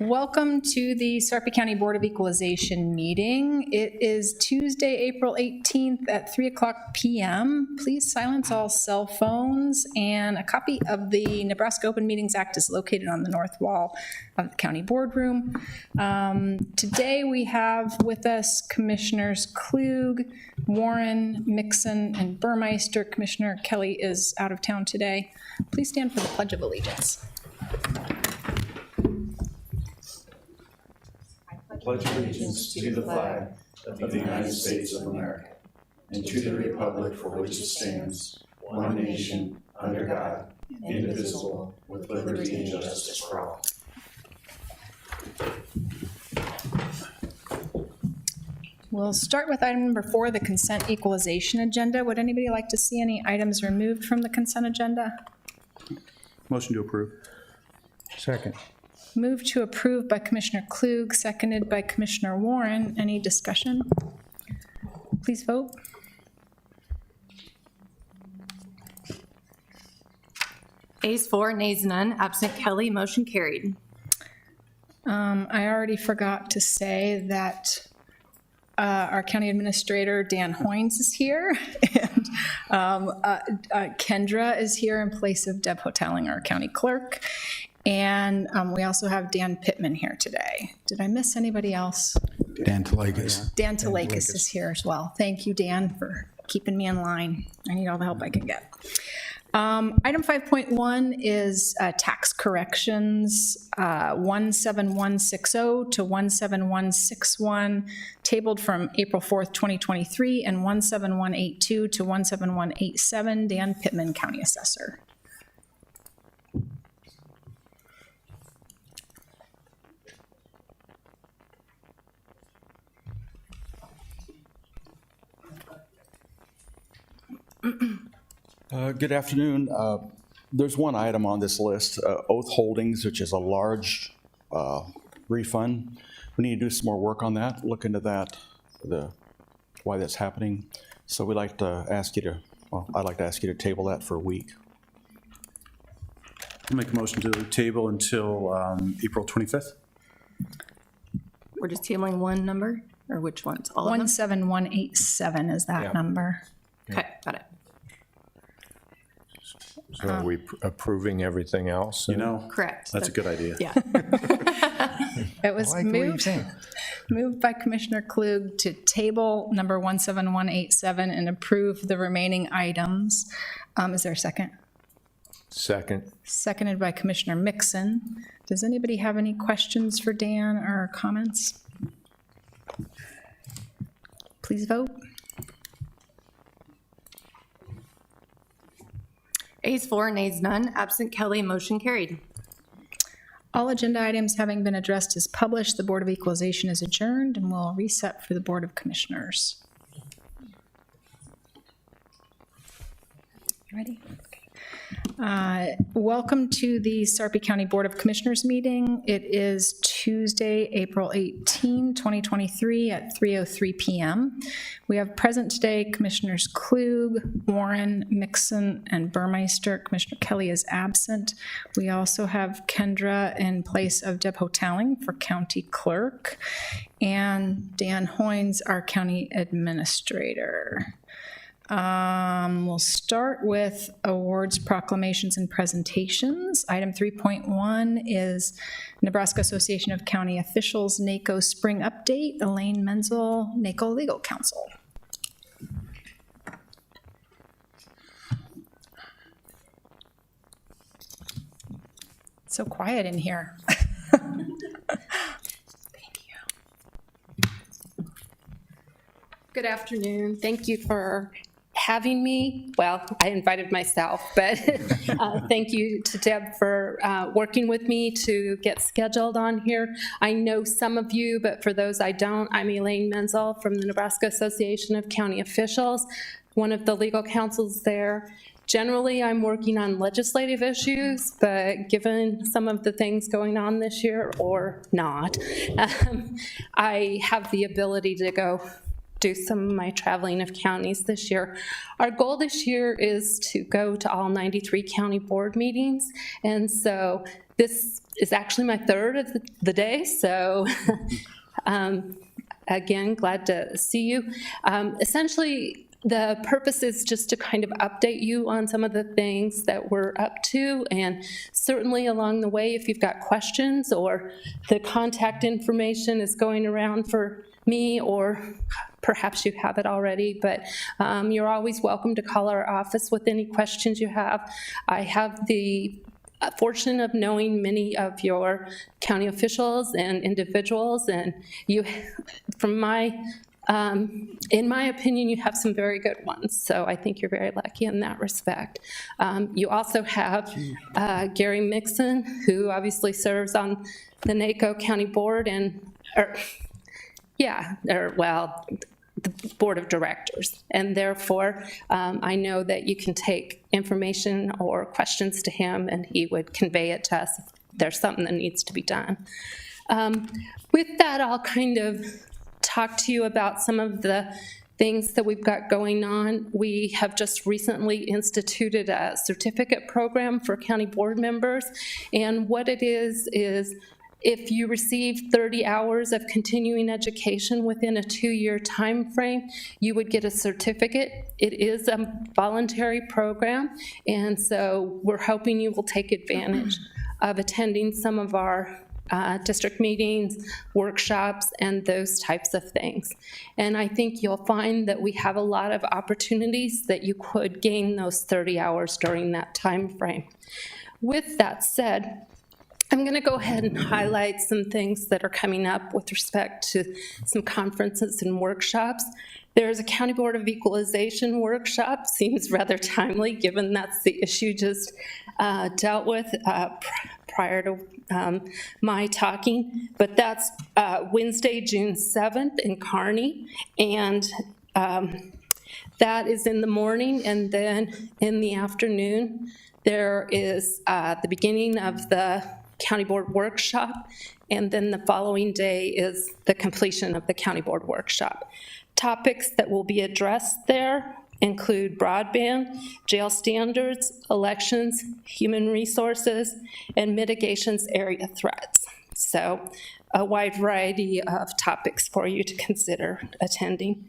Welcome to the Sarpy County Board of Equalization meeting. It is Tuesday, April 18th at 3:00 p.m. Please silence all cell phones, and a copy of the Nebraska Open Meetings Act is located on the north wall of the county boardroom. Today we have with us Commissioners Klug, Warren, Mixon, and Burmeister. Commissioner Kelly is out of town today. Please stand for the Pledge of Allegiance. Pledge allegiance to the flag of the United States of America and to the republic for which it stands, one nation, under God, indivisible, with liberty and justice for all. We'll start with item number 4, the consent equalization agenda. Would anybody like to see any items removed from the consent agenda? Motion to approve. Second. Move to approve by Commissioner Klug, seconded by Commissioner Warren. Any discussion? Please vote. Ayes 4, nays none, absent Kelly, motion carried. I already forgot to say that our county administrator, Dan Hoynes, is here, and Kendra is here in place of Deb Hotelling, our county clerk. And we also have Dan Pittman here today. Did I miss anybody else? Dan Talakis. Dan Talakis is here as well. Thank you, Dan, for keeping me in line. I need all the help I can get. Item 5.1 is tax corrections, 17160 to 17161, tabled from April 4th, 2023, and 17182 to 17187, Dan Pittman, County Assessor. Good afternoon. There's one item on this list, Oath Holdings, which is a large refund. We need to do some more work on that, look into that, why that's happening. So we'd like to ask you to, I'd like to ask you to table that for a week. I'll make a motion to table until April 25th. We're just tabling one number, or which ones? All of them? 17187 is that number. Okay, got it. So are we approving everything else? You know, Correct. that's a good idea. Yeah. It was moved by Commissioner Klug to table number 17187 and approve the remaining items. Is there a second? Second. Seconded by Commissioner Mixon. Does anybody have any questions for Dan or comments? Please vote. Ayes 4, nays none, absent Kelly, motion carried. All agenda items having been addressed as published, the Board of Equalization is adjourned and will reset for the Board of Commissioners. You ready? Welcome to the Sarpy County Board of Commissioners meeting. It is Tuesday, April 18, 2023 at 3:03 p.m. We have present today Commissioners Klug, Warren, Mixon, and Burmeister. Commissioner Kelly is absent. We also have Kendra in place of Deb Hotelling for County Clerk, and Dan Hoynes, our County Administrator. We'll start with awards, proclamations, and presentations. Item 3.1 is Nebraska Association of County Officials NACO Spring Update. Elaine Menzel, NACO Legal Counsel. It's so quiet in here. Good afternoon. Thank you for having me. Well, I invited myself, but thank you to Deb for working with me to get scheduled on here. I know some of you, but for those I don't, I'm Elaine Menzel from the Nebraska Association of County Officials, one of the legal counsels there. Generally, I'm working on legislative issues, but given some of the things going on this year, or not, I have the ability to go do some of my traveling of counties this year. Our goal this year is to go to all 93 county board meetings, and so this is actually my third of the day, so again, glad to see you. Essentially, the purpose is just to kind of update you on some of the things that we're up to, and certainly along the way, if you've got questions or the contact information is going around for me, or perhaps you have it already, but you're always welcome to call our office with any questions you have. I have the fortune of knowing many of your county officials and individuals, and you, from my in my opinion, you have some very good ones, so I think you're very lucky in that respect. You also have Gary Mixon, who obviously serves on the NACO County Board and, the Board of Directors, and therefore I know that you can take information or questions to him and he would convey it to us if there's something that needs to be done. With that, I'll kind of talk to you about some of the things that we've got going on. We have just recently instituted a certificate program for county board members, and what it is if you receive 30 hours of continuing education within a 2-year time frame, you would get a certificate. It is a voluntary program, and so we're hoping you will take advantage of attending some of our district meetings, workshops, and those types of things. And I think you'll find that we have a lot of opportunities that you could gain those 30 hours during that time frame. With that said, I'm going to go ahead and highlight some things that are coming up with respect to some conferences and workshops. There's a County Board of Equalization workshop, seems rather timely given that's the issue just dealt with prior to my talking, but that's Wednesday, June 7th in Kearney, and that is in the morning, and then in the afternoon there is the beginning of the County Board workshop, and then the following day is the completion of the County Board workshop. Topics that will be addressed there include broadband, jail standards, elections, human resources, and mitigations area threats. So a wide variety of topics for you to consider attending.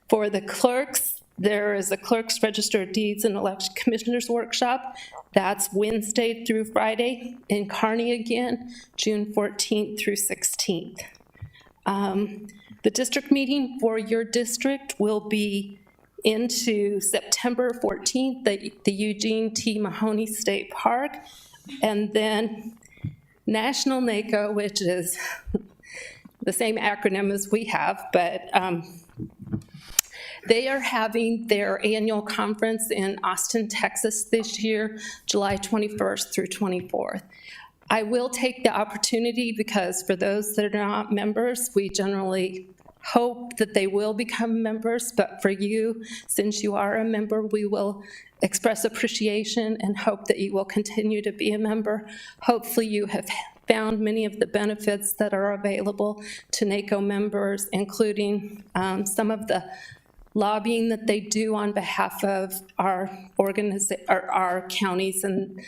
For the clerks, there is a Clerk's Register of Deeds and Election Commissioners workshop. That's Wednesday through Friday in Kearney again, June 14th through 16th. The district meeting for your district will be into September 14th at the Eugene T. Mahoney State Park, and then National NACO, which is the same acronym as we have, but they are having their annual conference in Austin, Texas this year, July 21st through 24th. I will take the opportunity, because for those that are not members, we generally hope that they will become members, but for you, since you are a member, we will express appreciation and hope that you will continue to be a member. Hopefully you have found many of the benefits that are available to NACO members, including some of the lobbying that they do on behalf of our counties, and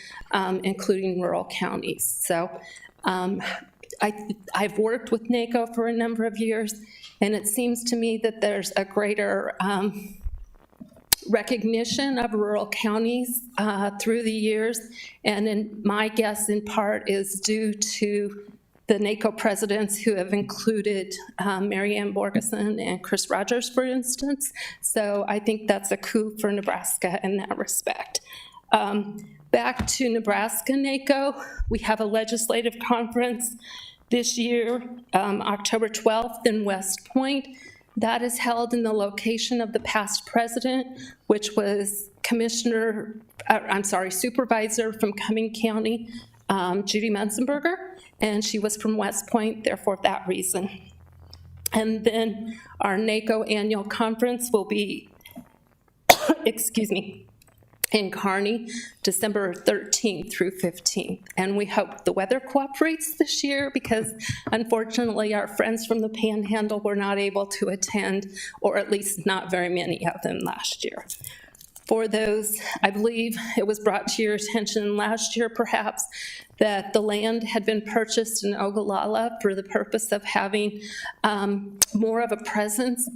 including rural counties. So I've worked with NACO for a number of years, and it seems to me that there's a greater recognition of rural counties through the years, and in my guess in part is due to the NACO presidents who have included Mary Ann Borgeson and Chris Rogers, for instance. So I think that's a coup for Nebraska in that respect. Back to Nebraska NACO, we have a legislative conference this year, October 12th in West Point. That is held in the location of the past president, which was Supervisor from Cumming County, Judy Munzenberger, and she was from West Point, therefore that reason. And then our NACO annual conference will be, excuse me, in Kearney, December 13th through 15th. And we hope the weather cooperates this year, because unfortunately our friends from the Panhandle were not able to attend, or at least not very many of them last year. for those, I believe it was brought to your attention last year perhaps, that the land had been purchased in Ogallala for the purpose of having more of a presence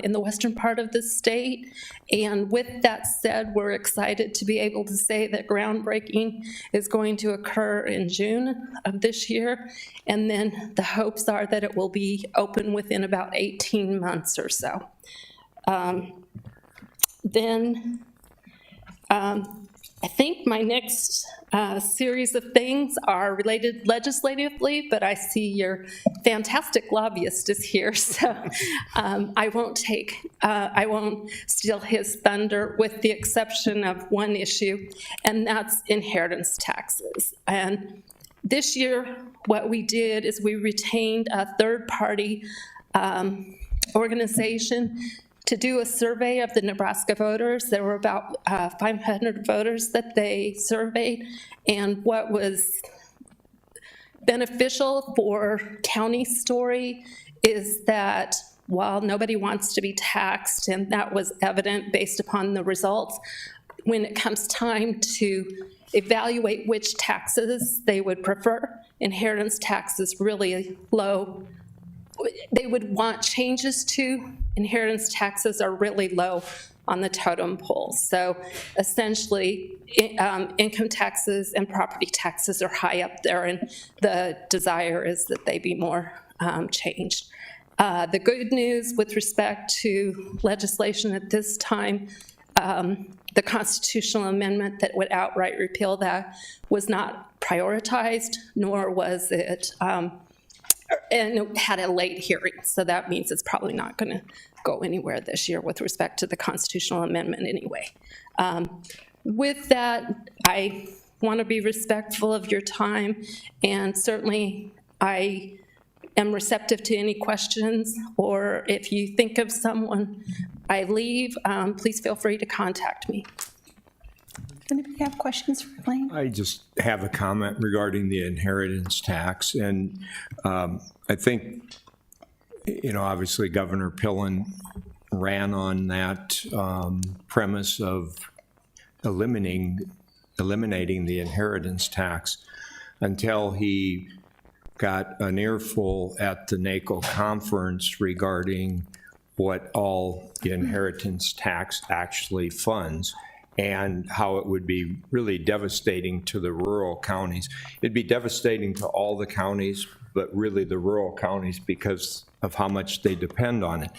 in the western part of the state. And with that said, we're excited to be able to say that groundbreaking is going to occur in June of this year. And then the hopes are that it will be open within about 18 months or so. I think my next series of things are related legislatively, but I see your fantastic lobbyist is here, so I won't steal his thunder, with the exception of one issue, and that's inheritance taxes. And this year, what we did is we retained a third-party organization to do a survey of the Nebraska voters. There were about 500 voters that they surveyed, and what was beneficial for County Story is that while nobody wants to be taxed, and that was evident based upon the results, when it comes time to evaluate which taxes they would prefer, inheritance tax is really low. They would want changes to. Inheritance taxes are really low on the totem pole. So essentially, income taxes and property taxes are high up there, and the desire is that they be more changed. The good news with respect to legislation at this time, the constitutional amendment that would outright repeal that was not prioritized, nor was it and it had a late hearing, so that means it's probably not going to go anywhere this year with respect to the constitutional amendment anyway. With that, I want to be respectful of your time, and certainly I am receptive to any questions, or if you think of someone I leave, please feel free to contact me. Does anybody have questions for Elaine? I just have a comment regarding the inheritance tax. And I think, obviously Governor Pillen ran on that premise of eliminating the inheritance tax until he got an earful at the NACO conference regarding what all the inheritance tax actually funds, and how it would be really devastating to the rural counties. It'd be devastating to all the counties, but really the rural counties because of how much they depend on it.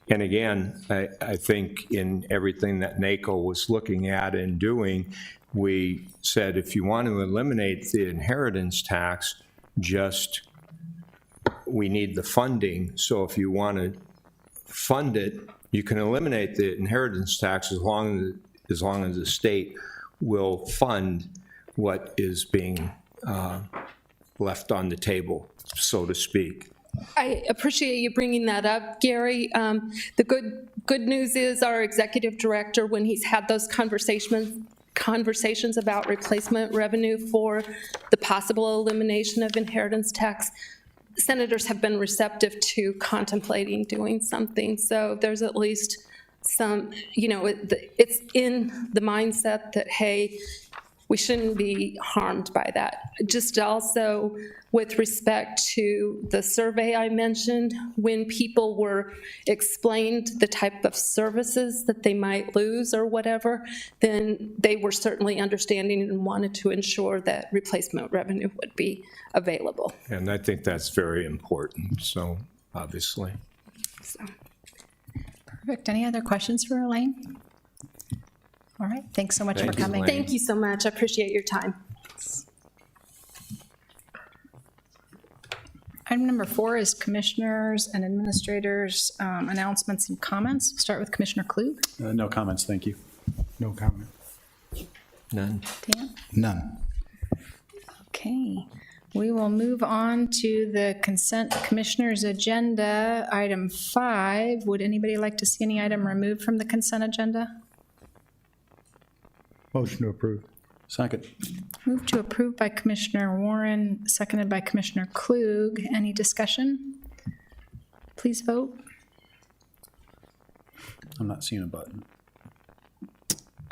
And again, I think in everything that NACO was looking at and doing, we said if you want to eliminate the inheritance tax, we need the funding. So if you want to fund it, you can eliminate the inheritance tax as long as the state will fund what is being left on the table, so to speak. I appreciate you bringing that up, Gary. The good news is our executive director, when he's had those conversations about replacement revenue for the possible elimination of inheritance tax, senators have been receptive to contemplating doing something. So there's at least some, it's in the mindset that, hey, we shouldn't be harmed by that. Just also with respect to the survey I mentioned, when people were explained the type of services that they might lose or whatever, then they were certainly understanding and wanted to ensure that replacement revenue would be available. And I think that's very important, so obviously. So. Perfect. Any other questions for Elaine? All right. Thanks so much for Thank you, coming. Elaine. Thank you so much. I appreciate your time. Item number 4 is commissioners and administrators' announcements and comments. We'll start with Commissioner Klug. No comments, thank you. No comment. None. Dan? None. Okay. We will move on to the consent commissioners' agenda. Item 5. Would anybody like to see any item removed from the consent agenda? Motion to approve. Second. Move to approve by Commissioner Warren, seconded by Commissioner Klug. Any discussion? Please vote. I'm not seeing a button.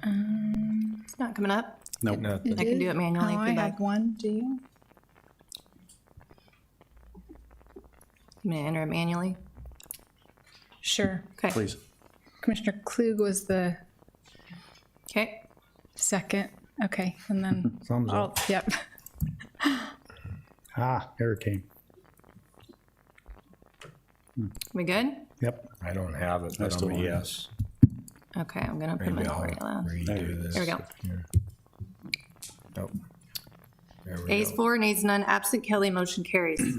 It's not coming up. Nothing. I can do it manually Oh, if I you'd like. have one, do you? You may enter it manually. Sure. Okay. Please. Commissioner Klug was the Okay. second. Okay, and then, Thumbs up. yep. There it came. We good? Yep. I don't have it, but still I'm a don't. yes. Okay, I'm gonna put Maybe minority I'll allowed. redo this. There we go. here. Nope. There we Ayes go. 4, nays none, absent Kelly, motion carries.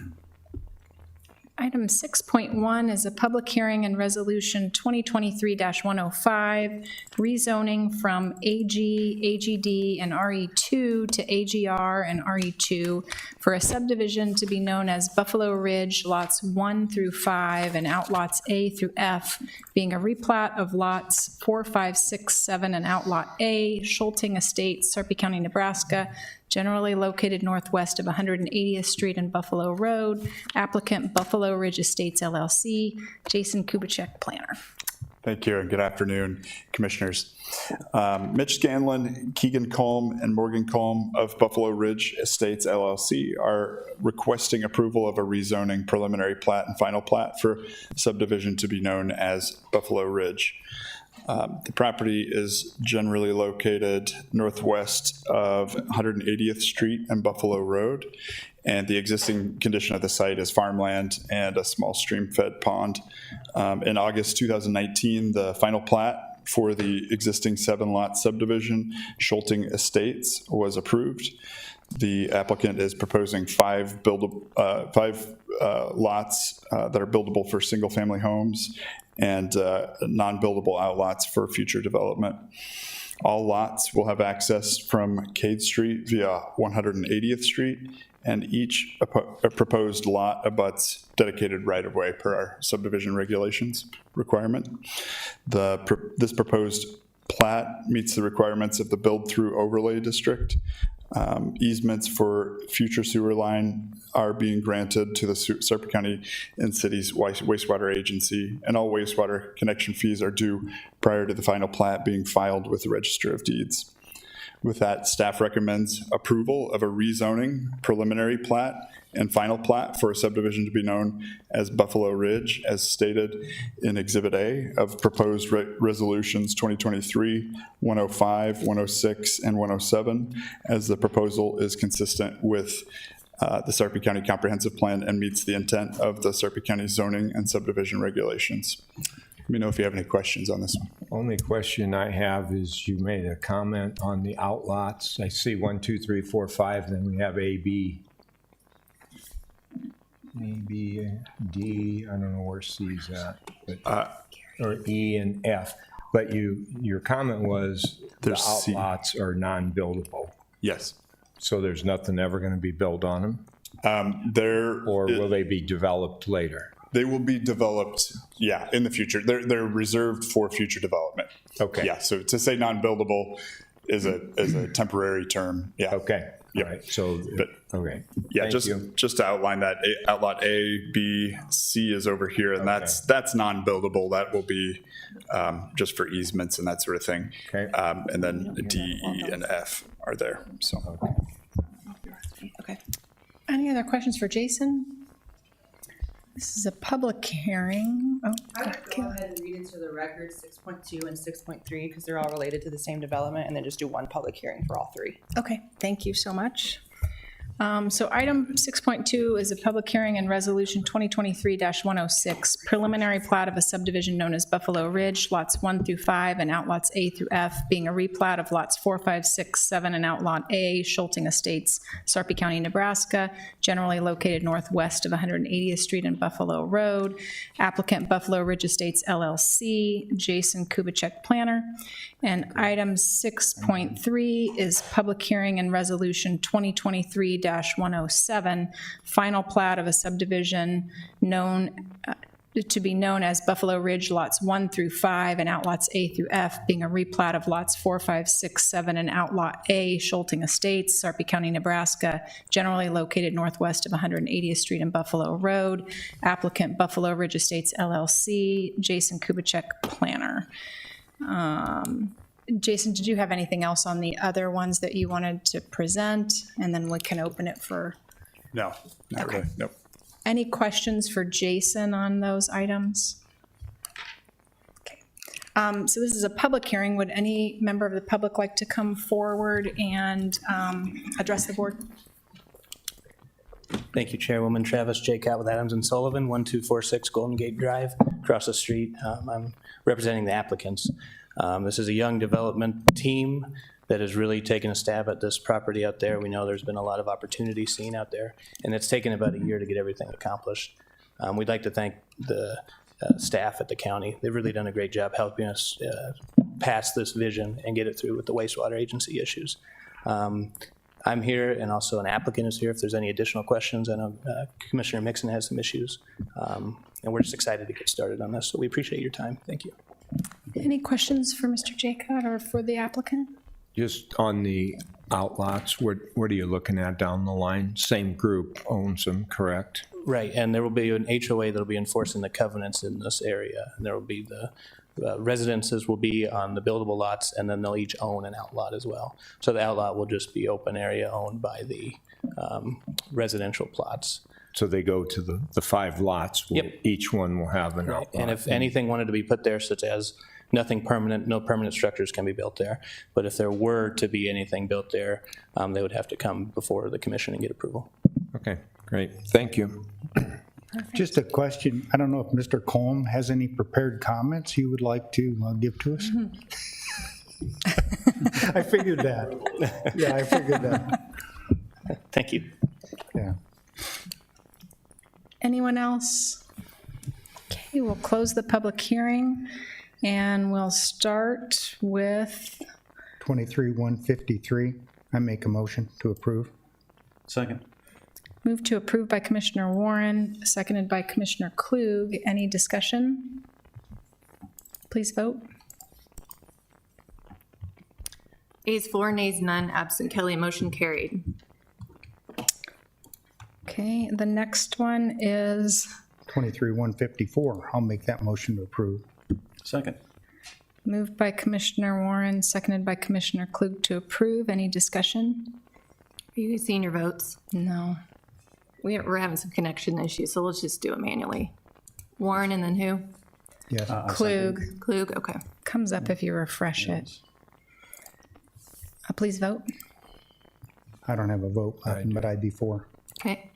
Item 6.1 is a public hearing and resolution 2023-105, rezoning from AG, AGD, and RE2 to AGR and RE2 for a subdivision to be known as Buffalo Ridge Lots 1 through 5 and Outlots A through F, being a replat of lots 4, 5, 6, 7, and Outlot A, Schulting Estates, Sarpy County, Nebraska, generally located northwest of 180th Street and Buffalo Road. Applicant Buffalo Ridge Estates LLC. Jason Kubicek, planner. Thank you, and good afternoon, Commissioners. Mitch Scanlon, Keegan Colm, and Morgan Colm of Buffalo Ridge Estates LLC are requesting approval of a rezoning preliminary plat and final plat for subdivision to be known as Buffalo Ridge. The property is generally located northwest of 180th Street and Buffalo Road, and the existing condition of the site is farmland and a small stream-fed pond. In August 2019, the final plat for the existing 7-lot subdivision, Schulting Estates, was approved. The applicant is proposing 5 lots that are buildable for single-family homes and non-buildable outlots for future development. All lots will have access from Cade Street via 180th Street, and each proposed lot abuts dedicated right-of-way per our subdivision regulations requirement. This proposed plat meets the requirements of the build-through overlay district. Easements for future sewer line are being granted to the Sarpy County and City's wastewater agency, and all wastewater connection fees are due prior to the final plat being filed with the Register of Deeds. With that, staff recommends approval of a rezoning preliminary plat and final plat for a subdivision to be known as Buffalo Ridge, as stated in Exhibit A of proposed resolutions 2023-105, 106, and 107, as the proposal is consistent with the Sarpy County Comprehensive Plan and meets the intent of the Sarpy County zoning and subdivision regulations. Let me know if you have any questions on this one. Only question I have is you made a comment on the outlots. I see 1, 2, 3, 4, 5, then we have A, B. A, B, D, I don't know where C's at, but, or E and F. But your comment was the There's C. outlots are non-buildable. Yes. So there's nothing ever going to be built on them? They're, Or will they be developed later? They will be developed, yeah, in the future. They're reserved for future development. Okay. Yeah, so to say non-buildable is a temporary term, yeah. Okay, all Yep. right, so, But- okay. Yeah, Thank you. just to outline that, Outlot A, B, C is over here, and that's non-buildable. That will be just for easements and that sort of thing. Okay. And then D, E, and F are there, so. Okay. Any other questions for Jason? This is a public hearing. Oh, I would go ahead and read into the record 6.2 and 6.3 because they're all related to the same development, and then just do one public hearing for all 3. okay, thank you so much. So item 6.2 is a public hearing and resolution 2023-106, preliminary plat of a subdivision known as Buffalo Ridge, lots 1 through 5 and outlots A through F, being a replat of lots 4, 5, 6, 7 and outlot A, Schulting Estates, Sarpy County, Nebraska, generally located northwest of 180th Street and Buffalo Road. Applicant Buffalo Ridge Estates LLC, Jason Kubicek, planner. And item 6.3 is public hearing and resolution 2023-107, final plat of a subdivision to be known as Buffalo Ridge lots 1 through 5 and outlots A through F, being a replat of lots 4, 5, 6, 7 and outlot A, Schulting Estates, Sarpy County, Nebraska, generally located northwest of 180th Street and Buffalo Road. Applicant Buffalo Ridge Estates LLC, Jason Kubicek, planner. Jason, did you have anything else on the other ones that you wanted to present? And then we can open it for, No, not really, nope. any questions for Jason on those items? Okay. So this is a public hearing. Would any member of the public like to come forward and address the board? Thank you, Chairwoman. Travis J. Cott with Adams and Sullivan, 1246 Golden Gate Drive, across the street. I'm representing the applicants. This is a young development team that has really taken a stab at this property out there. We know there's been a lot of opportunity seen out there, and it's taken about a year to get everything accomplished. We'd like to thank the staff at the county. They've really done a great job helping us pass this vision and get it through with the wastewater agency issues. I'm here, and also an applicant is here if there's any additional questions. I know Commissioner Mixon has some issues, and we're just excited to get started on this. So we appreciate your time. Thank you. Any questions for Mr. Jacob or for the applicant? Just on the outlots, what are you looking at down the line? Same group owns them, correct? Right, and there will be an HOA that'll be enforcing the covenants in this area. And there will be the residences will be on the buildable lots, and then they'll each own an outlot as well. So the outlot will just be open area owned by the residential plots. So they go to the 5 lots. Yep. Each one will have an outlot. And if anything wanted to be put there, such as nothing permanent, no permanent structures can be built there. But if there were to be anything built there, they would have to come before the commission and get approval. Okay, great. Thank you. Just a question. I don't know if Mr. Colm has any prepared comments he would like to give to us? I figured that. Yeah, I figured that. Thank you. Yeah. Anyone else? Okay, we'll close the public hearing, and we'll start with 23-153. I make a motion to approve. Second. move to approve by Commissioner Warren, seconded by Commissioner Klug. Any discussion? Please vote. Ayes 4, nays none, absent Kelly, motion carried. Okay, the next one is 23-154. I'll make that motion to approve. Second. moved by Commissioner Warren, seconded by Commissioner Klug to approve. Any discussion? Are you seeing your votes? No. We're having some connection issues, so let's just do it manually. Warren and then who? Yes. Klug Klug, okay. comes up if you refresh it. Please vote. I don't have a vote, but I'd be for. Okay.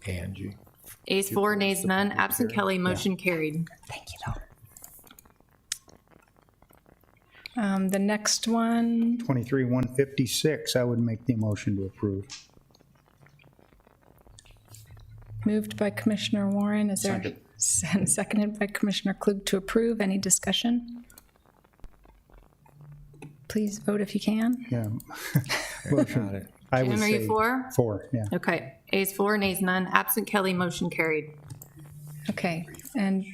Angie. Ayes 4, nays none, absent Kelly, motion carried. Thank you, though. The next one, 23-156. I would make the motion to approve. moved by Commissioner Warren. Is there seconded by Commissioner Klug to approve? Any discussion? Please vote if you can. Yeah. Motion. I would Jim, are you say for? for, yeah. Okay. Ayes 4, nays none, absent Kelly, motion carried. Okay, and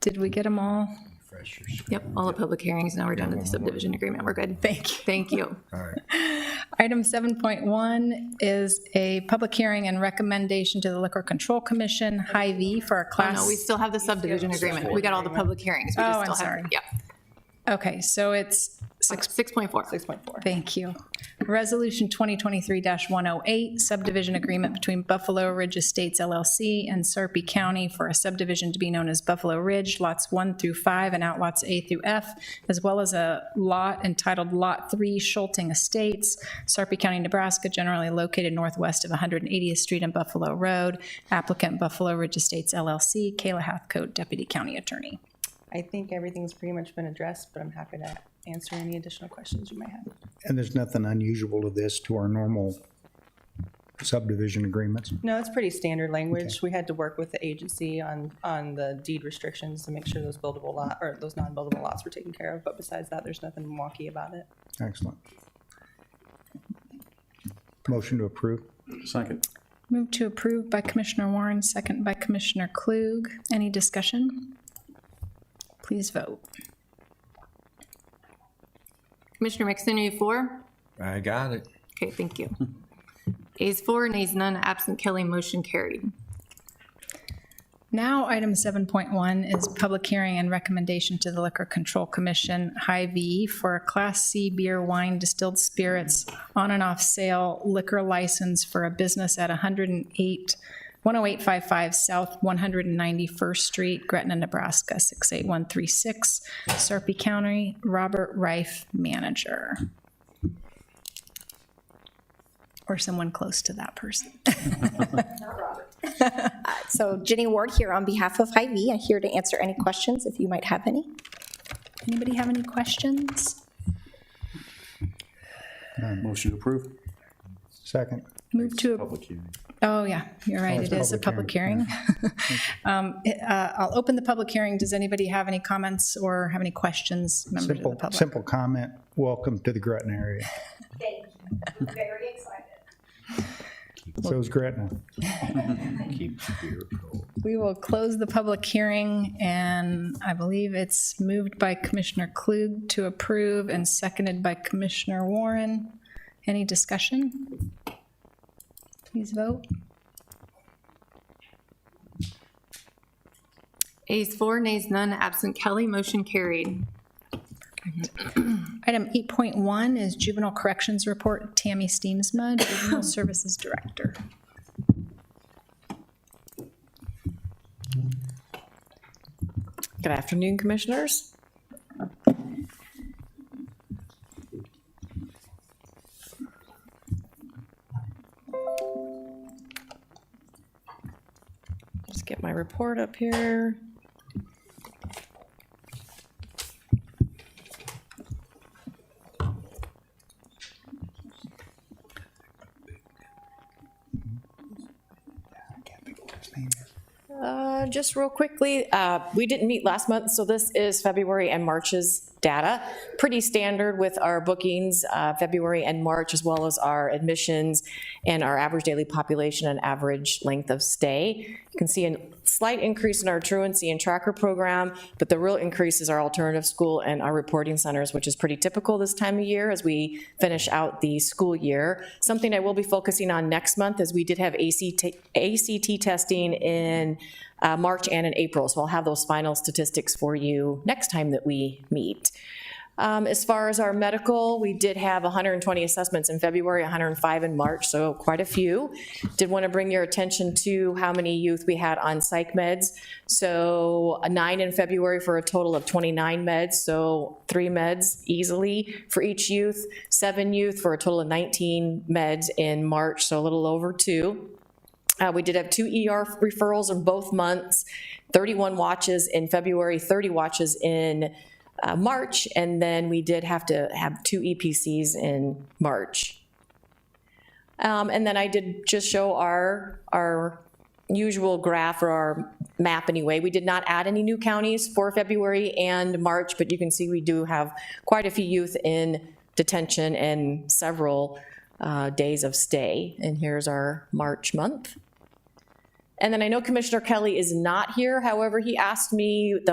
did we get them all? Yep, all the public hearings, now we're done with the subdivision agreement, we're good. Thank you. Thank you. Item 7.1 is a public hearing and recommendation to the Liquor Control Commission, Hy-Vee, for a Oh, class. no, we still have the subdivision agreement. We got all the public hearings. We just Oh, I'm still have- sorry. Yep. Okay, so it's 6.4. 6.4. Thank you. Resolution 2023-108, subdivision agreement between Buffalo Ridge Estates LLC and Sarpy County for a subdivision to be known as Buffalo Ridge, lots 1 through 5 and outlots A through F, as well as a lot entitled Lot 3 Schulting Estates, Sarpy County, Nebraska, generally located northwest of 180th Street and Buffalo Road. Applicant Buffalo Ridge Estates LLC, Kayla Hathcote, Deputy County Attorney. I think everything's pretty much been addressed, but I'm happy to answer any additional questions you might have. And there's nothing unusual to this to our normal subdivision agreements. No, it's pretty standard language. We had to work with the agency on the deed restrictions to make sure those buildable lot, or those non-buildable lots were taken care of, but besides that, there's nothing wonky about it. Excellent. Motion to approve. Second. Move to approve by Commissioner Warren, second by Commissioner Klug. Any discussion? Please vote. Commissioner Mixon, are you for? I got it. Okay, thank you. Ayes 4, nays none, absent Kelly, motion carried. Now, item 7.1 is public hearing and recommendation to the Liquor Control Commission, High V, for a Class C beer, wine, distilled spirits on and off sale liquor license for a business at 10855 South 191st Street, Gretna, Nebraska, 68136, Sarpy County. Robert Reif, manager. Or someone close to that person. So Jenny Ward here on behalf of Hy-Vee. I'm here to answer any questions if you might have any. Anybody have any questions? Motion to approve. Second. Move to, Public hearing. oh yeah, you're right, it's it is a public public hearing. I'll open the public hearing. Does anybody have any comments or have any questions, members of the Simple, public? simple comment. Welcome to the Gretna area. Thank you. I'm very excited. So is Gretna. Keep the beer cold. We will close the public hearing, and I believe it's moved by Commissioner Klug to approve and seconded by Commissioner Warren. Any discussion? Please vote. Ayes 4, nays none, absent Kelly, motion carried. Item 8.1 is Juvenile Corrections Report, Tammy Steemsma, Juvenile Services Director. Good afternoon, Commissioners. Just get my report up here. Just real quickly, we didn't meet last month, so this is February and March's data. Pretty standard with our bookings, February and March, as well as our admissions and our average daily population and average length of stay. You can see a slight increase in our truancy and tracker program, but the real increase is our alternative school and our reporting centers, which is pretty typical this time of year as we finish out the school year. Something I will be focusing on next month is we did have ACT testing in March and in April, so I'll have those final statistics for you next time that we meet. As far as our medical, we did have 120 assessments in February, 105 in March, so quite a few. Did want to bring your attention to how many youth we had on psych meds. So 9 in February for a total of 29 meds, so 3 meds easily for each youth. 7 youth for a total of 19 meds in March, so a little over 2. We did have 2 ER referrals in both months, 31 watches in February, 30 watches in March, and then we did have to have 2 EPCs in March. And then I did just show our usual graph, or our map anyway. We did not add any new counties for February and March, but you can see we do have quite a few youth in detention and several days of stay. And here's our March month. And then I know Commissioner Kelly is not here. However, he asked me one of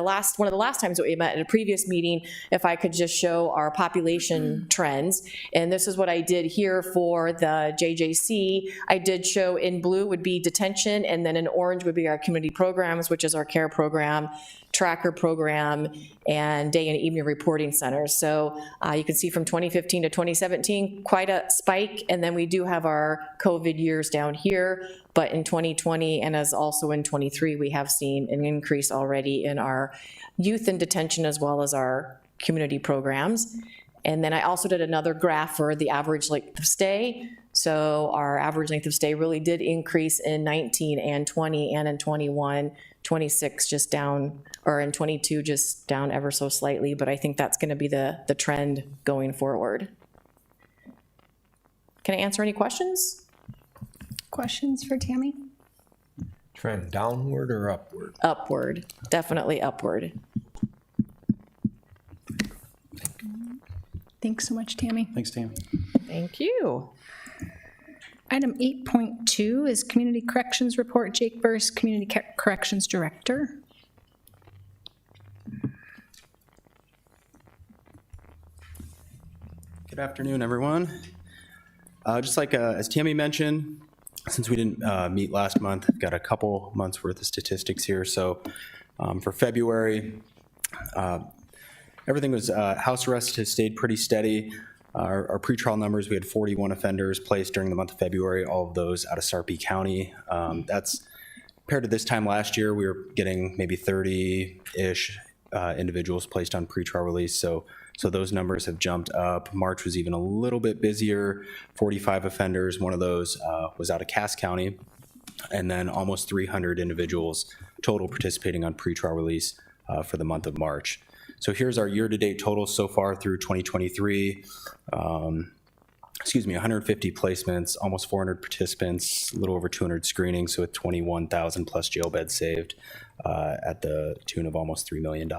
the last times that we met at a previous meeting if I could just show our population trends. And this is what I did here for the JJC. I did show in blue would be detention, and then in orange would be our community programs, which is our care program, tracker program, and day and evening reporting centers. So you can see from 2015 to 2017, quite a spike. And then we do have our COVID years down here. But in 2020 and as also in 23, we have seen an increase already in our youth in detention as well as our community programs. And then I also did another graph for the average length of stay. So our average length of stay really did increase in 19 and 20 and in 21, 26 just down, or in 22 just down ever so slightly. But I think that's going to be the trend going forward. Can I answer any questions? Questions for Tammy? Trend downward or upward? Upward, definitely upward. Thanks so much, Tammy. Thanks, Tammy. Thank you. Item 8.2 is Community Corrections Report. Jake Burse, Community Corrections Director. Good afternoon, everyone. Just like as Tammy mentioned, Since we didn't meet last month, I've got a couple months worth of statistics here. So for February, everything was, house arrest has stayed pretty steady. Our pretrial numbers, we had 41 offenders placed during the month of February, all of those out of Sarpy County. That's compared to this time last year, we were getting maybe 30-ish individuals placed on pretrial release. So those numbers have jumped up. March was even a little bit busier, 45 offenders. One of those was out of Cass County, and then almost 300 individuals total participating on pretrial release for the month of March. So here's our year-to-date totals so far through 2023. 150 placements, almost 400 participants, a little over 200 screenings, so with 21,000 plus jail beds saved at the tune of almost $3 million.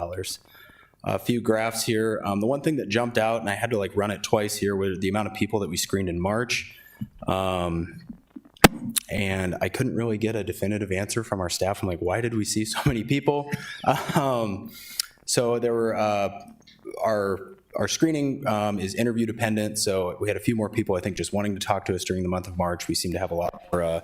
A few graphs here. The one thing that jumped out, and I had to like run it twice here, was the amount of people that we screened in March. And I couldn't really get a definitive answer from our staff. I'm like, why did we see so many people? So there were, our screening is interview dependent, so we had a few more people, I think, just wanting to talk to us during the month of March. We seem to have a lot more,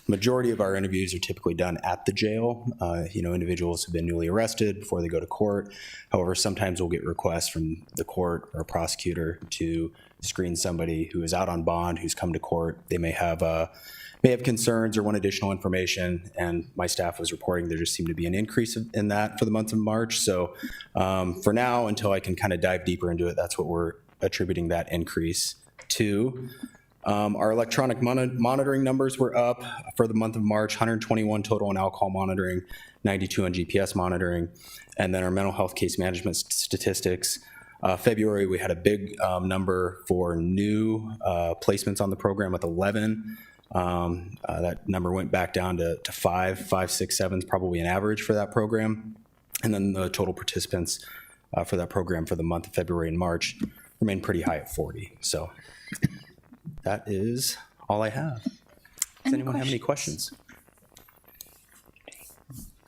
majority of our interviews are typically done at the jail. Individuals have been newly arrested before they go to court. However, sometimes we'll get requests from the court or prosecutor to screen somebody who is out on bond, who's come to court. They may have concerns or want additional information, and my staff was reporting there just seemed to be an increase in that for the month of March. So for now, until I can kind of dive deeper into it, that's what we're attributing that increase to. Our electronic monitoring numbers were up for the month of March, 121 total on alcohol monitoring, 92 on GPS monitoring, and then our mental health case management statistics. February, we had a big number for new placements on the program with 11. That number went back down to 5, 6, 7 is probably an average for that program. And then the total participants for that program for the month of February and March remained pretty high at 40. So that is all I have. Does anyone have any questions?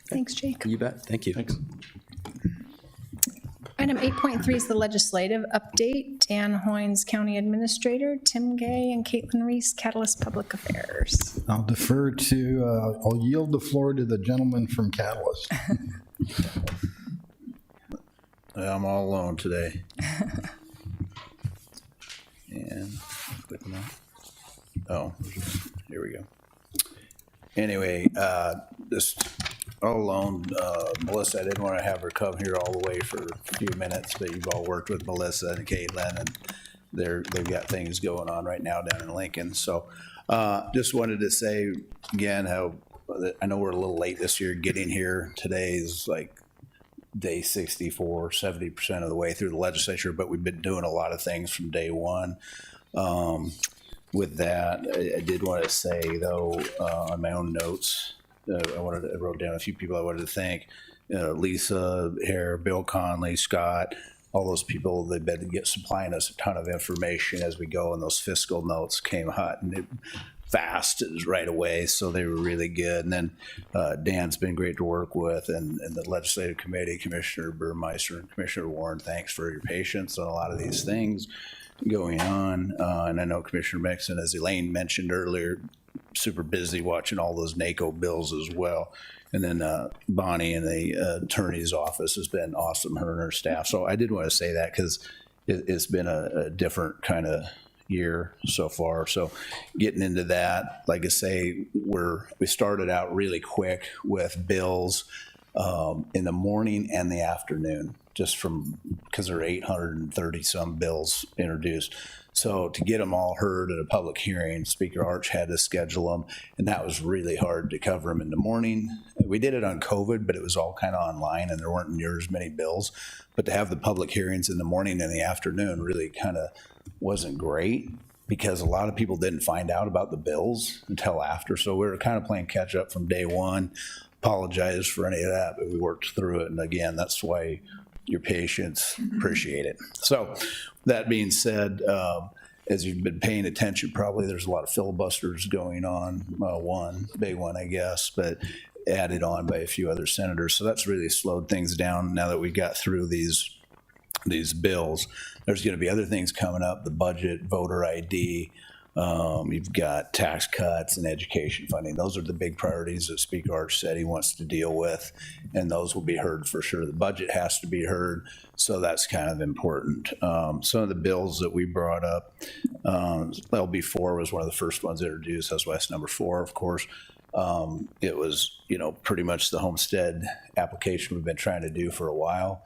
Thanks, Jake. You bet. Thank you. Thanks. Item 8.3 is the legislative update. Dan Hoynes, County Administrator, Tim Gay, and Caitlin Reese, Catalyst Public Affairs. I'll defer to, I'll yield the floor to the gentleman from Catalyst. I'm all alone today. And click on that. Oh, here we go. Anyway, just all alone. Melissa, I didn't want to have her come here all the way for a few minutes, but you've all worked with Melissa and Caitlin, and they've got things going on right now down in Lincoln. So just wanted to say again how I know we're a little late this year getting here. Today is like day 64, 70% of the way through the legislature, but we've been doing a lot of things from day one. With that, I did want to say, though, on my own notes, I wrote down a few people I wanted to thank. Lisa Hare, Bill Conley, Scott, all those people. They've been supplying us a ton of information as we go, and those fiscal notes came hot and fast right away, so they were really good. And then Dan's been great to work with, and the legislative committee, Commissioner Burmeister and Commissioner Warren, thanks for your patience on a lot of these things going on. And I know Commissioner Mixon, as Elaine mentioned earlier, super busy watching all those NACO bills as well. And then Bonnie in the attorney's office has been awesome, her and her staff. So I did want to say that because it's been a different kind of year so far. So getting into that, like I say, we started out really quick with bills in the morning and the afternoon, just because there are 830 some bills introduced. So to get them all heard at a public hearing, Speaker Arch had to schedule them, and that was really hard to cover them in the morning. We did it on COVID, but it was all kind of online, and there weren't near as many bills. But to have the public hearings in the morning and the afternoon really kind of wasn't great, because a lot of people didn't find out about the bills until after. So we were kind of playing catch up from day one. Apologize for any of that, but we worked through it. And again, that's why your patience, appreciate it. So that being said, as you've been paying attention, probably there's a lot of filibusters going on, one big one, I guess, but added on by a few other senators. So that's really slowed things down now that we got through these bills. There's going to be other things coming up, the budget, voter ID, You've got tax cuts and education funding. Those are the big priorities that Speaker Arch said he wants to deal with, and those will be heard for sure. The budget has to be heard, so that's kind of important. Some of the bills that we brought up, LB4 was one of the first ones introduced. That's why it's number 4, of course. It was, pretty much the homestead application we've been trying to do for a while.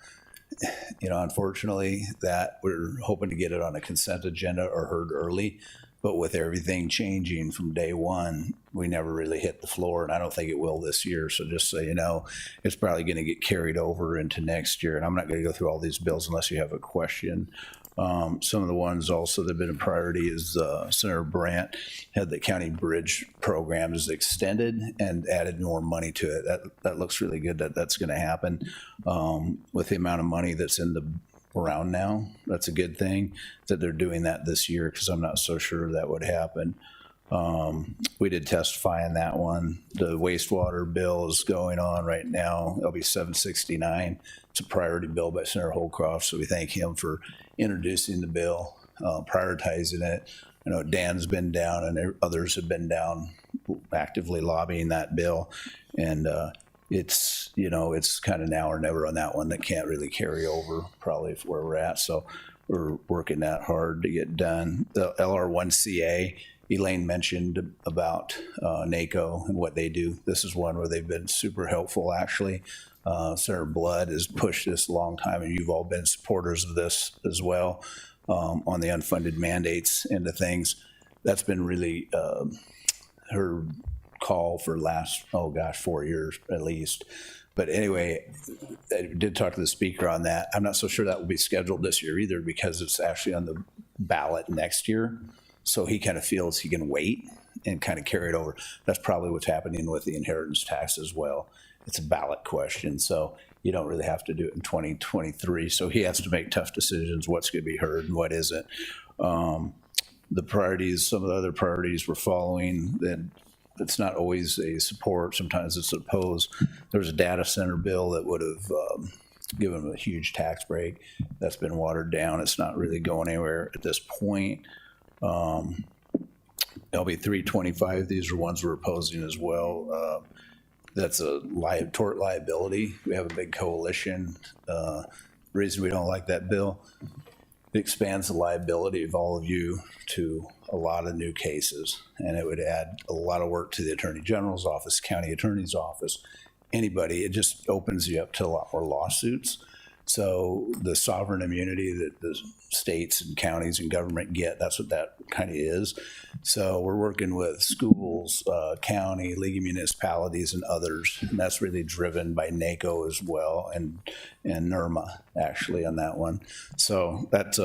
Unfortunately, that we're hoping to get it on a consent agenda or heard early. But with everything changing from day one, we never really hit the floor, and I don't think it will this year. So just so you know, it's probably going to get carried over into next year. And I'm not going to go through all these bills unless you have a question. Some of the ones also that have been a priority is Senator Brandt had the county bridge program is extended and added more money to it. That looks really good that that's going to happen with the amount of money that's in the around now. That's a good thing that they're doing that this year, because I'm not so sure that would happen. We did testify in that one. The wastewater bill is going on right now. It'll be 769. It's a priority bill by Senator Holcroft, so we thank him for introducing the bill, prioritizing it. I know Dan's been down and others have been down actively lobbying that bill. And it's kind of now or never on that one. That can't really carry over probably where we're at. So we're working that hard to get done. The LR1CA, Elaine mentioned about NACO and what they do. This is one where they've been super helpful, actually. Senator Blood has pushed this a long time, and you've all been supporters of this as well on the unfunded mandates into things. That's been really her call for last, 4 years at least. But anyway, I did talk to the speaker on that. I'm not so sure that will be scheduled this year either, because it's actually on the ballot next year. So he kind of feels he can wait and kind of carry it over. That's probably what's happening with the inheritance tax as well. It's a ballot question, so you don't really have to do it in 2023. So he has to make tough decisions, what's going to be heard and what isn't. The priorities, some of the other priorities we're following, then it's not always a support. Sometimes it's opposed. There's a data center bill that would have given them a huge tax break. That's been watered down. It's not really going anywhere at this point. LB 325, these are ones we're opposing as well. That's a tort liability. We have a big coalition. Reason we don't like that bill, it expands the liability of all of you to a lot of new cases, and it would add a lot of work to the Attorney General's office, County Attorney's office, anybody. It just opens you up to a lot more lawsuits. So the sovereign immunity that the states and counties and government get, that's what that kind of is. So we're working with schools, county, League of Municipalities, and others. And that's really driven by NACO as well, and NERMA actually on that one. So that's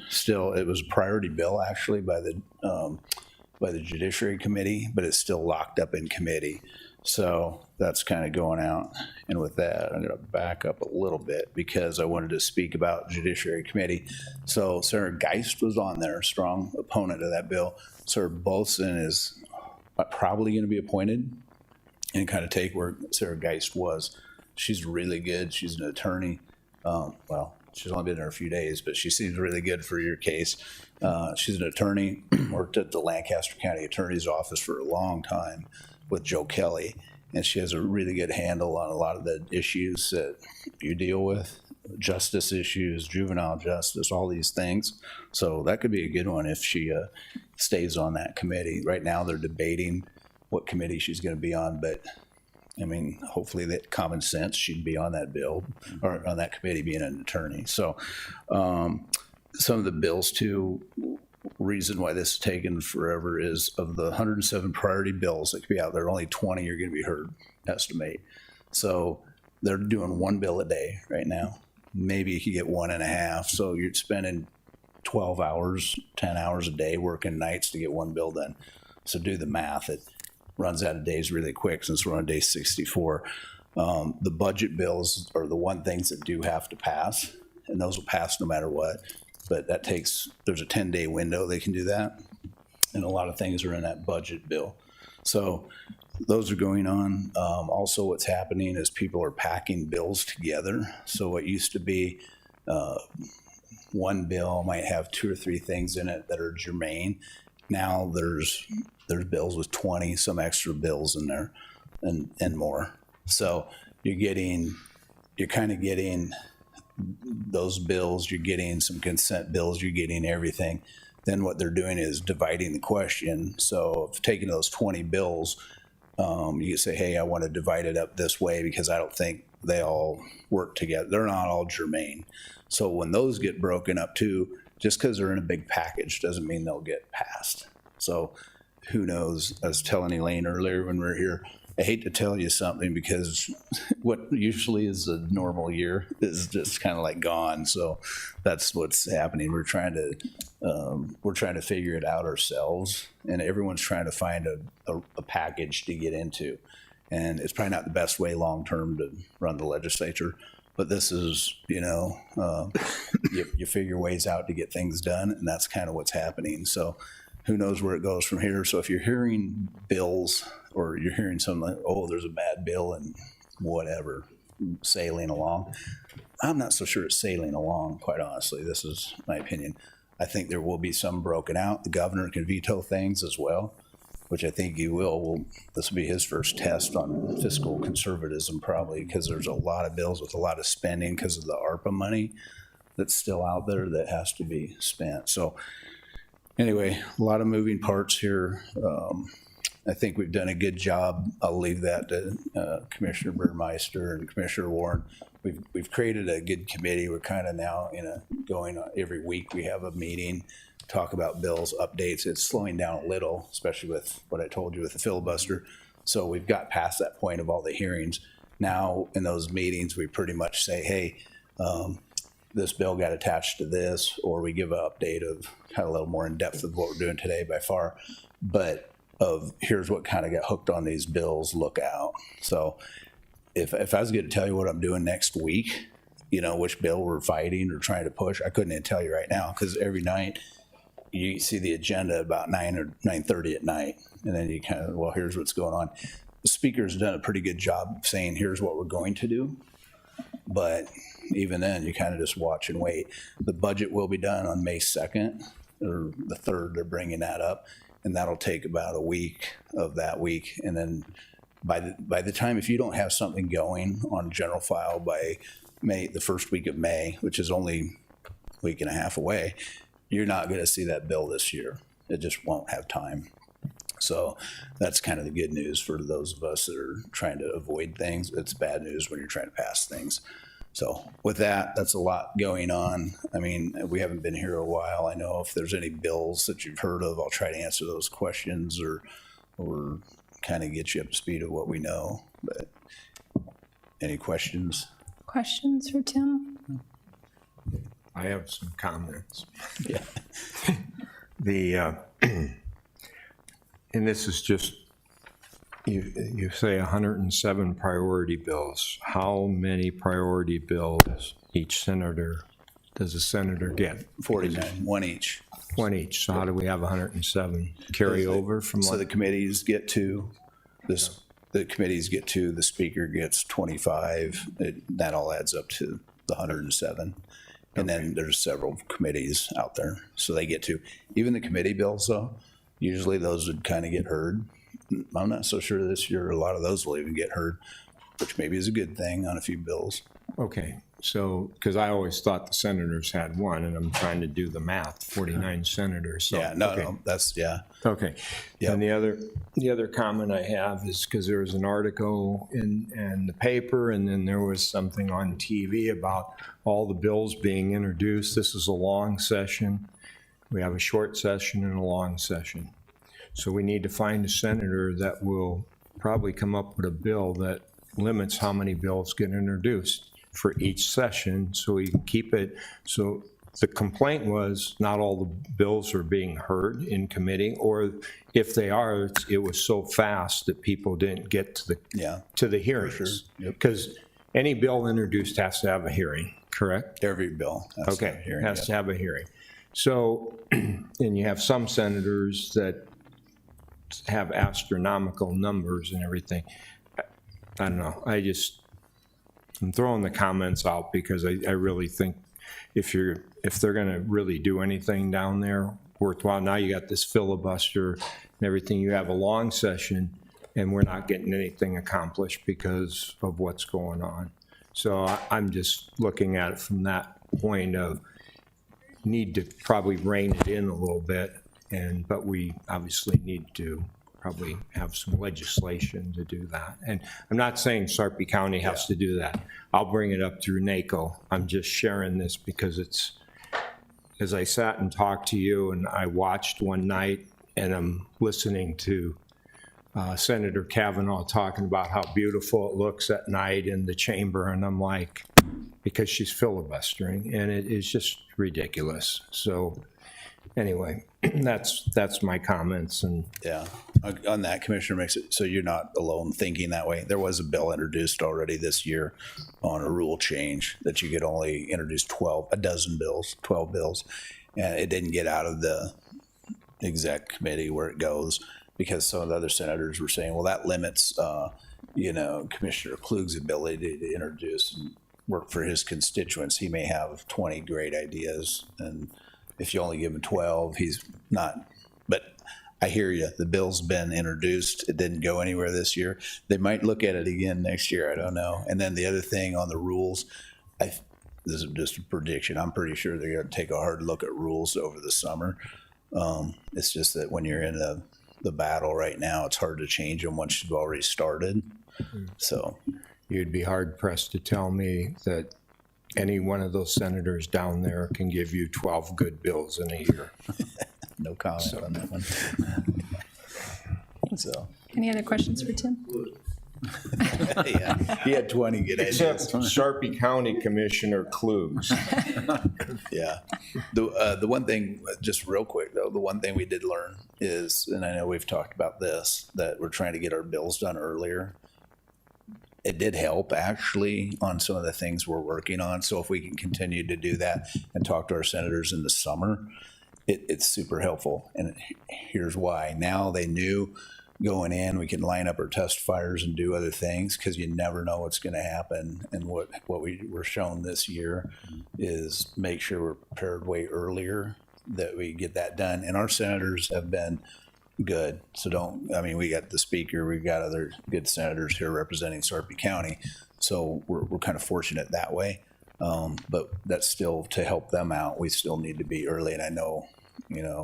still, it was a priority bill actually by the Judiciary Committee, but it's still locked up in committee. So that's kind of going out. And with that, I'm going to back up a little bit because I wanted to speak about Judiciary Committee. So Senator Geist was on there, a strong opponent of that bill. Senator Bolson is probably going to be appointed and kind of take where Senator Geist was. She's really good. She's an attorney. Well, she's only been there a few days, but she seems really good for your case. She's an attorney, worked at the Lancaster County Attorney's Office for a long time with Joe Kelly, and she has a really good handle on a lot of the issues that you deal with, justice issues, juvenile justice, all these things. So that could be a good one if she stays on that committee. Right now they're debating what committee she's going to be on, but I mean, hopefully that common sense, she'd be on that bill or on that committee being an attorney. So some of the bills too, reason why this has taken forever is of the 107 priority bills that could be out there, only 20 are going to be heard, estimate. So they're doing one bill a day right now. Maybe you could get 1.5. So you're spending 12 hours, 10 hours a day working nights to get one bill done. So do the math. It runs out of days really quick since we're on day 64. The budget bills are the one things that do have to pass, and those will pass no matter what. But that there's a 10-day window they can do that. And a lot of things are in that budget bill. So those are going on. Also what's happening is people are packing bills together. So what used to be one bill might have 2 or 3 things in it that are germane. now there's bills with 20, some extra bills in there and more. So you're kind of getting those bills, you're getting some consent bills, you're getting everything. Then what they're doing is dividing the question. So if taking those 20 bills, you say, hey, I want to divide it up this way because I don't think they all work together. They're not all germane. So when those get broken up too, just because they're in a big package doesn't mean they'll get passed. So who knows? I was telling Elaine earlier when we were here, I hate to tell you something because what usually is a normal year is just kind of like gone. So that's what's happening. We're trying to figure it out ourselves, and everyone's trying to find a package to get into. And it's probably not the best way long term to run the legislature, but this is, you figure ways out to get things done, and that's kind of what's happening. So who knows where it goes from here. So if you're hearing bills or you're hearing something like, oh, there's a bad bill and whatever sailing along, I'm not so sure it's sailing along, quite honestly. This is my opinion. I think there will be some broken out. The governor can veto things as well, which I think he will. This will be his first test on fiscal conservatism probably, because there's a lot of bills with a lot of spending because of the ARPA money that's still out there that has to be spent. So anyway, a lot of moving parts here. I think we've done a good job. I'll leave that to Commissioner Burmeister and Commissioner Warren. We've created a good committee. We're kind of now going every week. We have a meeting, talk about bills, updates. It's slowing down a little, especially with what I told you with the filibuster. So we've got past that point of all the hearings. Now in those meetings, we pretty much say, hey, this bill got attached to this, or we give an update of kind of a little more in depth of what we're doing today by far. But of here's what kind of got hooked on these bills, look out. So if I was going to tell you what I'm doing next week, which bill we're fighting or trying to push, I couldn't even tell you right now, because every night you see the agenda about 9 or 9:30 at night, and then you kind of, well, here's what's going on. The speaker's done a pretty good job of saying, here's what we're going to do. But even then, you kind of just watch and wait. The budget will be done on May 2nd, or the 3rd, they're bringing that up. And that'll take about a week of that week. And then by the time, if you don't have something going on general file by the first week of May, which is only a week and a half away, you're not going to see that bill this year. It just won't have time. So that's kind of the good news for those of us that are trying to avoid things. It's bad news when you're trying to pass things. So with that, that's a lot going on. I mean, we haven't been here a while. I know if there's any bills that you've heard of, I'll try to answer those questions or kind of get you up to speed of what we know. But any questions? Questions for Tim? I have some comments. Yeah. And this is just, you say 107 priority bills. How many priority bills each senator, does a senator get? 49, one each. One each. So how do we have 107 carry over from? So the committees get two. The committees get two. The speaker gets 25. That all adds up to the 107. And then there's several committees out there, so they get two. Even the committee bills, though, usually those would kind of get heard. I'm not so sure this year a lot of those will even get heard, which maybe is a good thing on a few bills. Okay, so, because I always thought the senators had one, and I'm trying to do the math, 49 senators. So, Yeah, no, okay. no, that's, yeah. Okay. Yep. And the other comment I have is because there was an article in the paper, and then there was something on TV about all the bills being introduced. This is a long session. We have a short session and a long session. So we need to find a senator that will probably come up with a bill that limits how many bills get introduced for each session, so we can keep it. So the complaint was not all the bills are being heard in committee, or if they are, it was so fast that people didn't get to the hearings. Because any bill introduced has to have a hearing, correct? Every bill has to have a Okay, hearing, has to have a hearing. So, and you have some senators that have astronomical numbers and everything. I don't know. I'm throwing the comments out because I really think if they're going to really do anything down there, worthwhile. Now you got this filibuster and everything. You have a long session, and we're not getting anything accomplished because of what's going on. So I'm just looking at it from that point of need to probably rein it in a little bit, but we obviously need to probably have some legislation to do that. And I'm not saying Sarpy County has to do that. I'll bring it up through NACO. I'm just sharing this because it's, as I sat and talked to you and I watched one night and I'm listening to Senator Kavanaugh talking about how beautiful it looks at night in the chamber, and I'm like, because she's filibustering, and it is just ridiculous. So anyway, that's my comments. And Yeah, on that, Commissioner makes it, so you're not alone thinking that way. There was a bill introduced already this year on a rule change that you could only introduce 12 bills, and it didn't get out of the exec committee where it goes, because some of the other senators were saying, well, that limits, Commissioner Klug's ability to introduce and work for his constituents. He may have 20 great ideas, and if you only give him 12, he's not. But I hear you. The bill's been introduced. It didn't go anywhere this year. They might look at it again next year. I don't know. And then the other thing on the rules, this is just a prediction. I'm pretty sure they're going to take a hard look at rules over the summer. It's just that when you're in the battle right now, it's hard to change them once you've already started. So you'd be hard pressed to tell me that any one of those senators down there can give you 12 good bills in a year. No comment on that one. So Any other questions for Tim? yeah, he had 20 good ideas. Except Sarpy County Commissioner Klug's. Yeah. The one thing, just real quick though, the one thing we did learn is, and I know we've talked about this, that we're trying to get our bills done earlier. It did help actually on some of the things we're working on. So if we can continue to do that and talk to our senators in the summer, it's super helpful. And here's why. Now they knew going in, we can line up our testifiers and do other things, because you never know what's going to happen. And what we were shown this year is make sure we're prepared way earlier, that we get that done. And our senators have been good. So we got the speaker, we've got other good senators here representing Sarpy County. So we're kind of fortunate that way. But that's still to help them out. We still need to be early. And I know,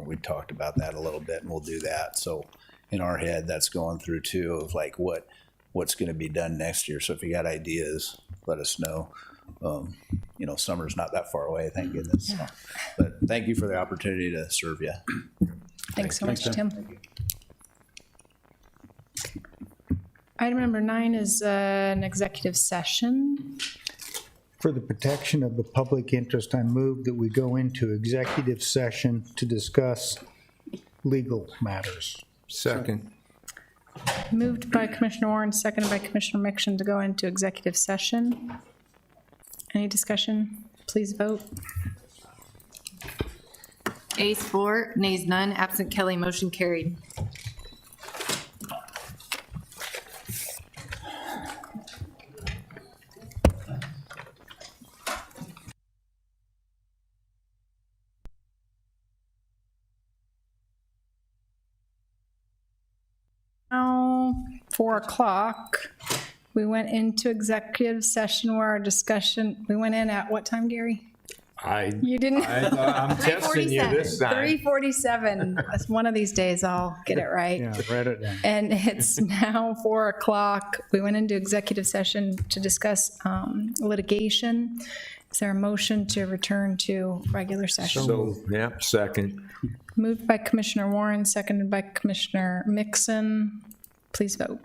we talked about that a little bit, and we'll do that. So in our head, that's going through too, of like what's going to be done next year. So if you got ideas, let us know. Summer's not that far away, thank goodness. Yeah. But thank you for the opportunity to serve you. Thanks so much, Tim. Item number 9 is an executive session. For the protection of the public interest, I move that we go into executive session to discuss legal matters. Second. Moved by Commissioner Warren, seconded by Commissioner Mixon to go into executive session. Any discussion? Please vote. Ayes 4, nays none, absent Kelly, motion carried. Now, 4 o'clock, we went into executive session where our discussion, we went in at what time, Gary? You didn't? I'm testing you this time. 3:47. That's one of these days I'll get it right. Yeah, write it down. And it's now 4 o'clock. We went into executive session to discuss litigation. Is there a motion to return to regular session? So, yeah, second. Moved by Commissioner Warren, seconded by Commissioner Mixon. Please vote.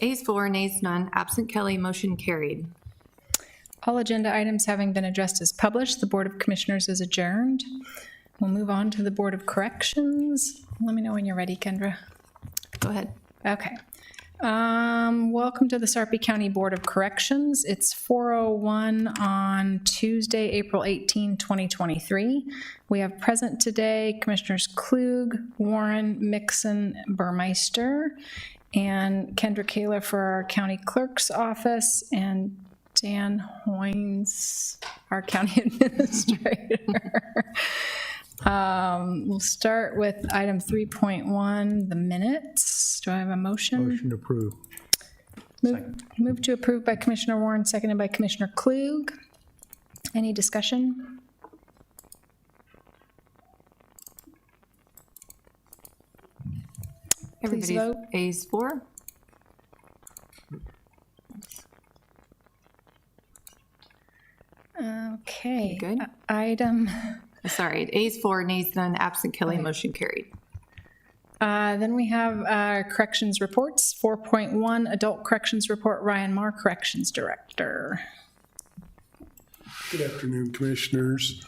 Ayes 4, nays none, absent Kelly, motion carried. All agenda items having been addressed as published, the Board of Commissioners is adjourned. We'll move on to the Board of Corrections. Let me know when you're ready, Kendra. Go ahead. Okay. Welcome to the Sarpy County Board of Corrections. It's 4:01 on Tuesday, April 18, 2023. We have present today Commissioners Klug, Warren, Mixon, Burmeister, and Kendra Kaler for our County Clerk's Office, and Dan Hoynes, our county administrator. We'll start with item 3.1, the minutes. Do I have a motion? Motion approved. Move to approve by Commissioner Warren, seconded by Commissioner Klug. Any discussion? Everybody's vote. A's for? Okay. You good? Item, Sorry, A's for, nays none, absent Kelly, motion carried. then we have corrections reports. 4.1, Adult Corrections Report, Ryan Marr, Corrections Director. Good afternoon, Commissioners.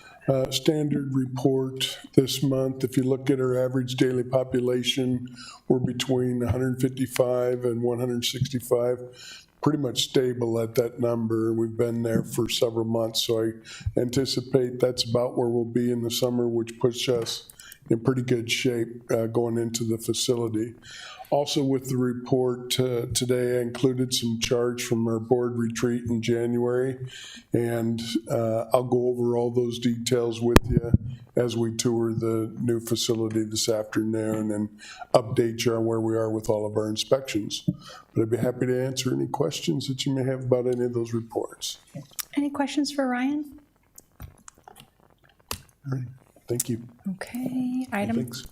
Standard report this month. If you look at our average daily population, we're between 155 and 165, pretty much stable at that number. We've been there for several months, so I anticipate that's about where we'll be in the summer, which puts us in pretty good shape going into the facility. Also with the report today, I included some charts from our board retreat in January, and I'll go over all those details with you as we tour the new facility this afternoon and update you on where we are with all of our inspections. But I'd be happy to answer any questions that you may have about any of those reports. Any questions for Ryan? All right, thank you. Okay, item Thanks.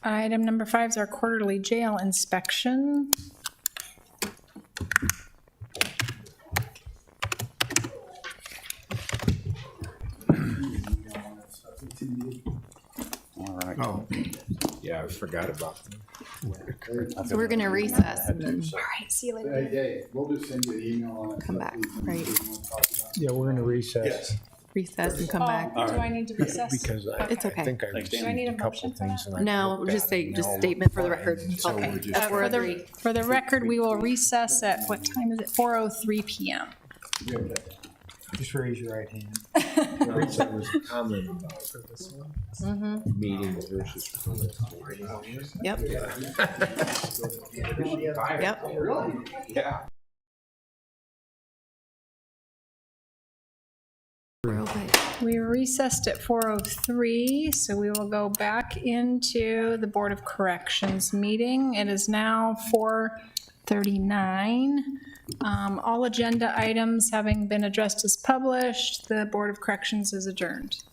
Item number 5 is our quarterly jail inspection. All right. Oh, yeah, I forgot about that. So we're going to recess and then All right, see you later. Hey, Dave, we'll just send you an email on it. come back, right? Yeah, we're in a recess. Recess and come back. Do I need to recess? Because It's okay. think I Do I need a received a couple motion for things. that? and I No, looked just at say, it, and just they all statement for the look record. fine, so Okay. we're just- For the record, we will recess at, what time is it? 4:03 PM. Just raise your right hand. There was a comment about meetings versus. Yep. Yep. Yeah. We're okay. We recessed at 4:03, so we will go back into the Board of Corrections meeting. It is now 4:39. All agenda items having been addressed as published, the Board of Corrections is adjourned.